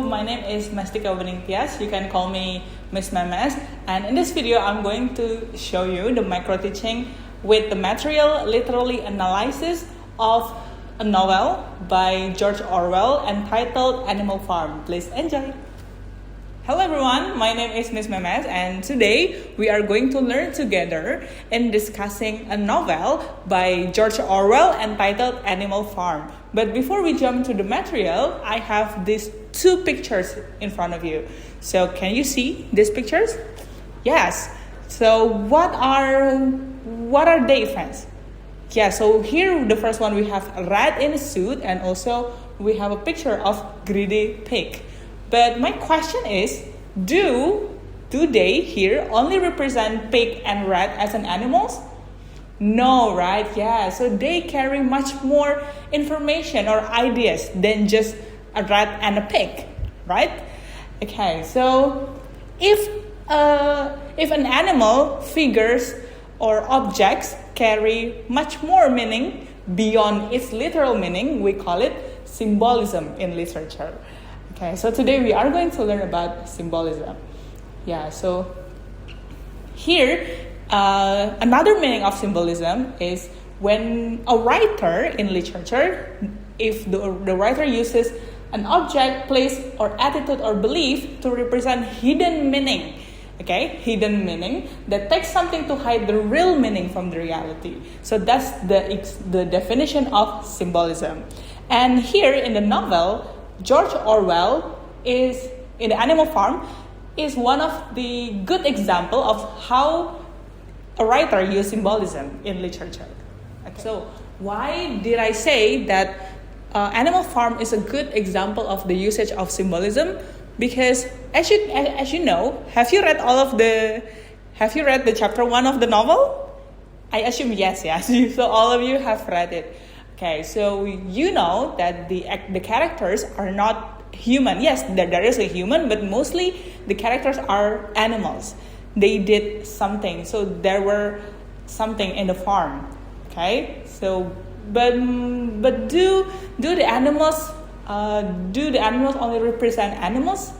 my name is Mestika Weningtyas. You can call me Miss Memes. And in this video, I'm going to show you the micro teaching with the material literally analysis of a novel by George Orwell entitled Animal Farm. Please enjoy. Hello everyone, my name is Miss Memes, and today we are going to learn together in discussing a novel by George Orwell entitled Animal Farm. But before we jump to the material, I have these two pictures in front of you. So can you see these pictures? Yes. So what are they, friends? Yeah, so here the first one we have a rat in a suit, and also we have a picture of greedy pig. But my question is, do they here only represent pig and rat as an animals? No, right? Yeah, so they carry much more information or ideas than just a rat and a pig, right? Okay, so if an animal, figures, or objects carry much more meaning beyond its literal meaning, we call it symbolism in literature. Okay, so today we are going to learn about symbolism. Yeah, so here, another meaning of symbolism is when a writer in literature, if the writer uses an object, place, or attitude or belief to represent hidden meaning. Okay, hidden meaning that takes something to hide the real meaning from the reality. So that's the definition of symbolism. And here in the novel, George Orwell is in the Animal Farm is one of the good example of how a writer used symbolism in literature. Okay. So why did I say that Animal Farm is a good example of the usage of symbolism? Because as you know, have you read the chapter 1 of the novel? I assume yes. So all of you have read it. Okay, so you know that the characters are not human. Yes, there is a human, but mostly the characters are animals. They did something, so there were something in the farm. Okay, so but do the animals only represent animals?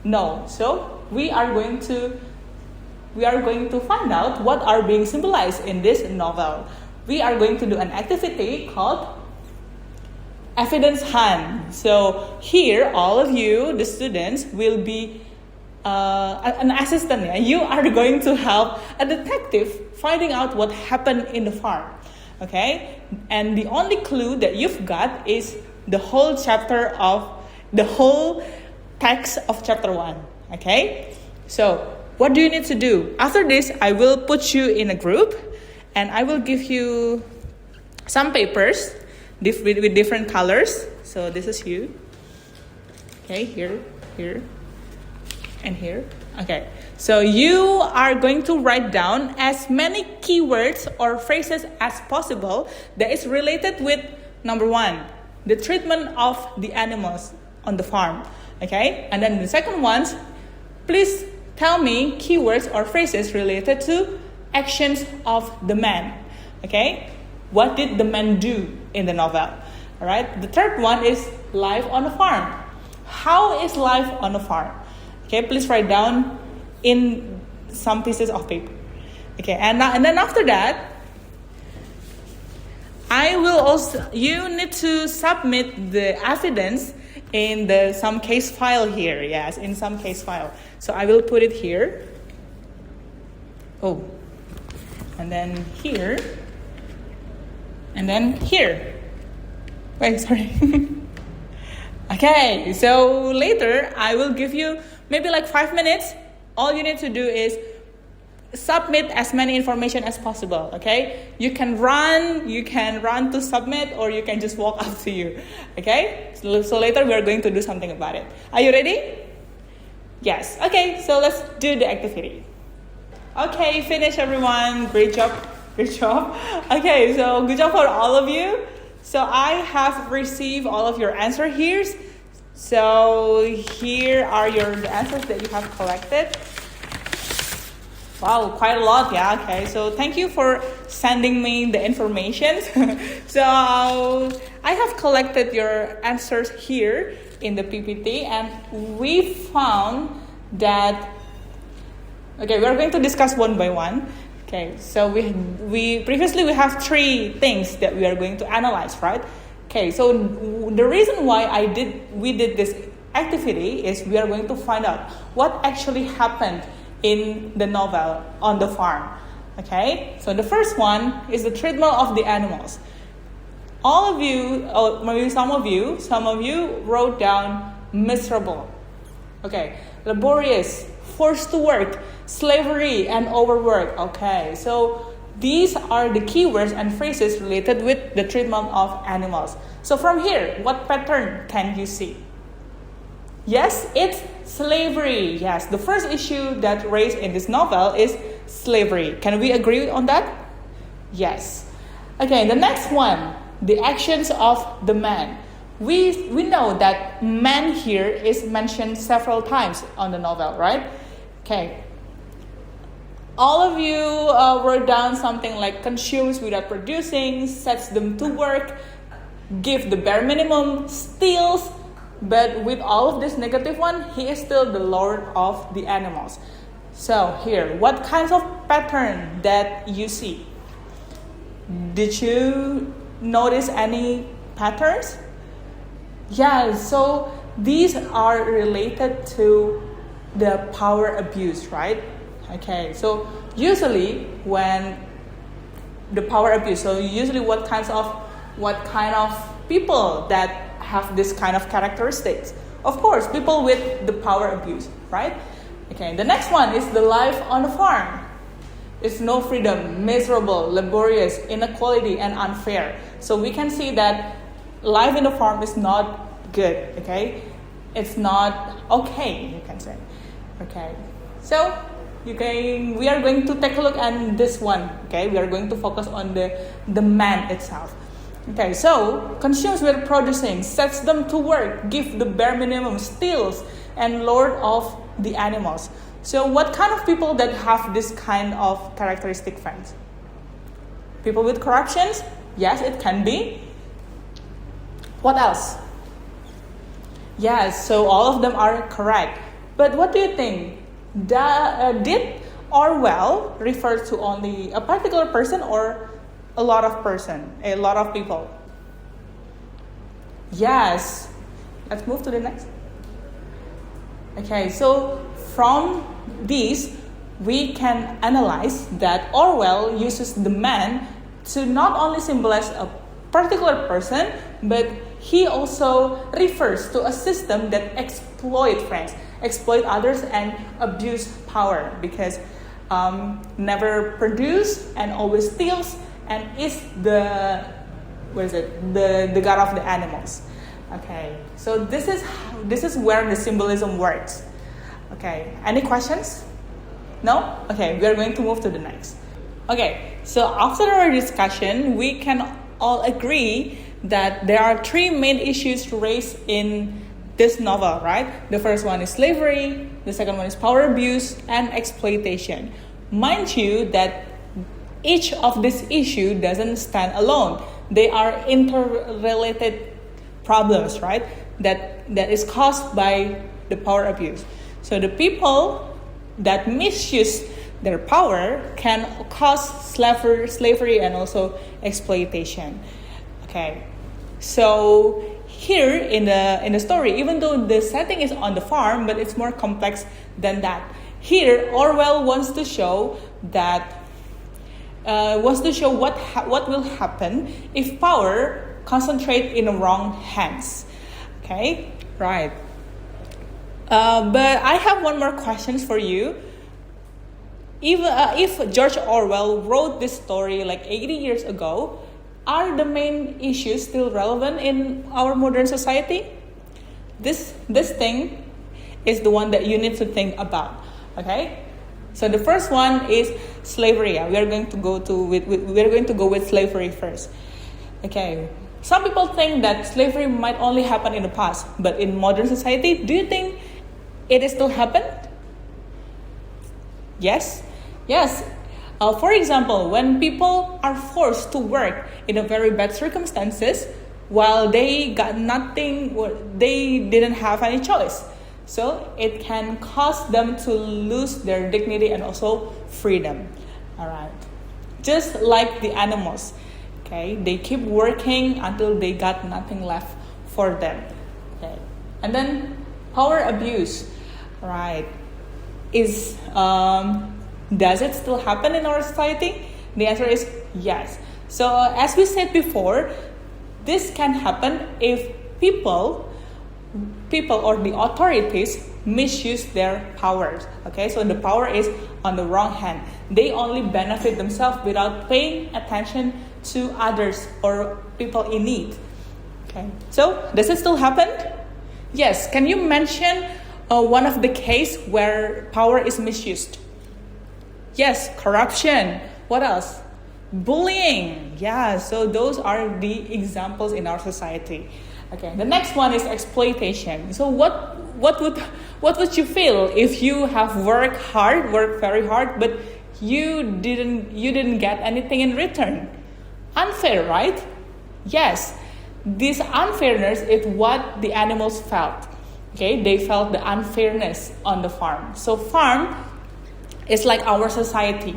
No. So we are going to find out what are being symbolized in this novel. We are going to do an activity called evidence hunt. So here, all of you, the students, will be an assistant. Yeah? You are going to help a detective finding out what happened in the farm. Okay? And the only clue that you've got is the whole text of chapter 1. Okay? So what do you need to do? After this, I will put you in a group, and I will give you some papers with different colors. So this is you. Okay, here, and here. Okay, so you are going to write down as many keywords or phrases as possible that is related with number 1, the treatment of the animals on the farm. Okay, and then the second one, please tell me keywords or phrases related to actions of the man. Okay, what did the man do in the novel? All right, the third one is life on a farm. How is life on a farm? Okay, please write down in some pieces of paper. Okay, and then after that, you need to submit the evidence in some case file here. Yes, in some case file. So I will put it here. Oh. And then here, and then here. Wait, sorry. Okay, so later I will give you maybe like 5 minutes. All you need to do is submit as many information as possible. Okay, you can run to submit, or you can just walk up to you. Okay, so later we are going to do something about it. Are you ready? Yes. Okay, so let's do the activity. Okay, finish everyone. Great job. Okay, so good job for all of you. So I have received all of your answer here. So here are the answers that you have collected. Wow, quite a lot, yeah, okay. So thank you for sending me the information. So I have collected your answers here. in the PPT, and we found that, okay, we are going to discuss one by one. Okay, so we previously we have 3 things that we are going to analyze, right? Okay, so the reason why we did this activity is we are going to find out what actually happened in the novel on the farm. Okay, so the first one is the treatment of the animals. All of you, or maybe some of you wrote down miserable. Okay, laborious, forced to work, slavery, and overwork. Okay, so these are the keywords and phrases related with the treatment of animals. So from here, what pattern can you see? Yes, it's slavery. Yes, the first issue that raised in this novel is slavery. Can we agree on that? Yes. Okay, the next one, the actions of the man. We know that man here is mentioned several times on the novel, right? Okay. All of you wrote down something like consumes without producing, sets them to work, give the bare minimum, steals. But with all of this negative one, he is still the lord of the animals. So here, what kinds of pattern that you see? Did you notice any patterns? Yeah, so these are related to the power abuse, right? Okay, so usually when the power abuse, so usually what kind of people that have this kind of characteristics? Of course, people with the power abuse, right? Okay, the next one is the life on the farm. It's no freedom, miserable, laborious, inequality, and unfair. So we can see that life in the farm is not good, okay? It's not okay, you can say. Okay, so we are going to take a look at this one, okay? We are going to focus on the man itself. Okay, so consumes with producing, sets them to work, give the bare minimum, steals, and lord of the animals. So what kind of people that have this kind of characteristic, friends? People with corruptions? Yes, it can be. What else? Yes, so all of them are correct. But what do you think? Did Orwell refer to only a particular person or a lot of people? Yes. Let's move to the next. Okay, so from these, we can analyze that Orwell uses the man to not only symbolize a particular person, but he also refers to a system that exploit others and abuse power, because never produce and always steals and is the god of the animals. Okay, so this is where the symbolism works. Okay, any questions? No? Okay, we are going to move to the next. Okay, so after our discussion, we can all agree that there are 3 main issues raised in this novel, right? The first one is slavery, the second one is power abuse, and exploitation. Mind you that each of this issue doesn't stand alone. They are interrelated problems, right? That is caused by the power abuse. So the people that misuse their power can cause slavery and also exploitation. Okay, so here in the story, even though the setting is on the farm, but it's more complex than that. Here, Orwell wants to show what will happen if power concentrate in the wrong hands. Okay, right. But I have one more question for you. If George Orwell wrote this story like 80 years ago, are the main issues still relevant in our modern society? This thing is the one that you need to think about. Okay, so the first one is slavery. We are going to go with slavery first. Okay, some people think that slavery might only happen in the past, but in modern society, do you think it is still happen? Yes. For example, when people are forced to work in a very bad circumstances, while they got nothing, they didn't have any choice. So it can cause them to lose their dignity and also freedom. All right. Just like the animals, okay? They keep working until they got nothing left for them. Okay. And then power abuse, right? Does it still happen in our society? The answer is yes. So as we said before, this can happen if people or the authorities misuse their powers. Okay, so the power is on the wrong hand. They only benefit themselves without paying attention to others or people in need. Okay, so does it still happen? Yes. Can you mention one of the case where power is misused? Yes, corruption. What else? Bullying. Yeah, so those are the examples in our society. Okay, the next one is exploitation. So what would you feel if you have worked very hard, but you didn't get anything in return? Unfair, right? Yes. This unfairness is what the animals felt. Okay, they felt the unfairness on the farm. So farm is like our society,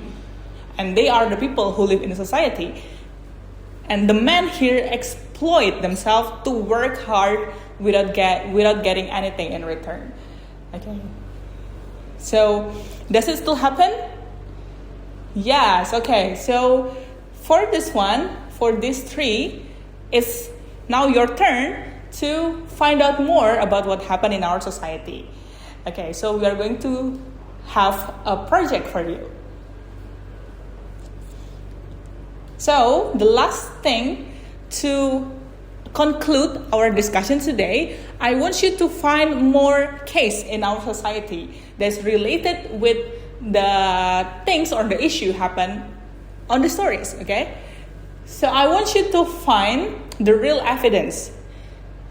and they are the people who live in the society. And the men here exploit themselves to work hard without getting anything in return. Okay. So does it still happen? Yes. Okay. So for this one, for these three, it's now your turn to find out more about what happened in our society. Okay. So we are going to have a project for you. So the last thing to conclude our discussion today, I want you to find more case in our society that's related with the things or the issue happen on the stories, okay? So I want you to find the real evidence,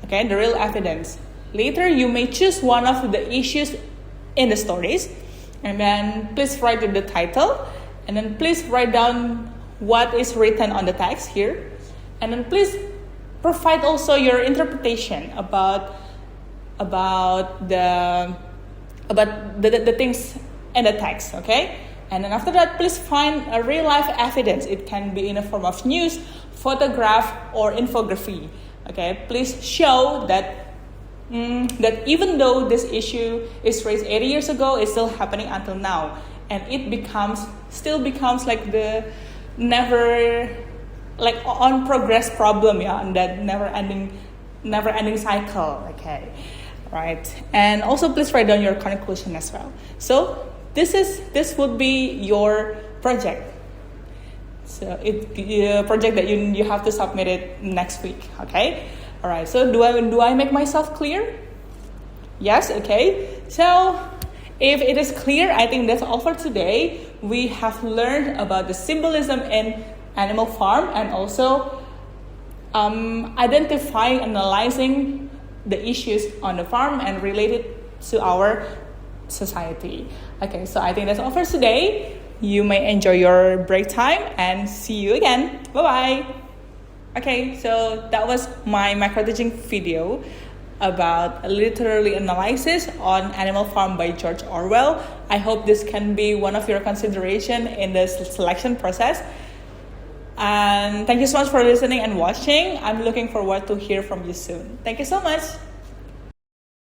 okay? The real evidence. Later, you may choose one of the issues in the stories, and then please write the title, and then please write down what is written on the text here, and then please provide also your interpretation about the things in the text, okay? And then after that, please find a real life evidence. It can be in the form of news, photograph, or infography. Okay, please show that that even though this issue is raised 80 years ago, it's still happening until now, and it still becomes like the on progress problem, yeah, and that never ending cycle. Okay, right. And also please write down your conclusion as well. So this would be your project. So a project that you have to submit it next week. Okay. All right. So do I make myself clear? Yes. Okay. So if it is clear, I think that's all for today. We have learned about the symbolism in Animal Farm, and also identifying, analyzing the issues on the farm and related to our society. Okay, so I think that's all for today. You may enjoy your break time and see you again. Bye-bye. Okay, so that was my micro teaching video about literary analysis on Animal Farm by George Orwell. I hope this can be one of your consideration in the selection process. And thank you so much for listening and watching. I'm looking forward to hear from you soon. Thank you so much.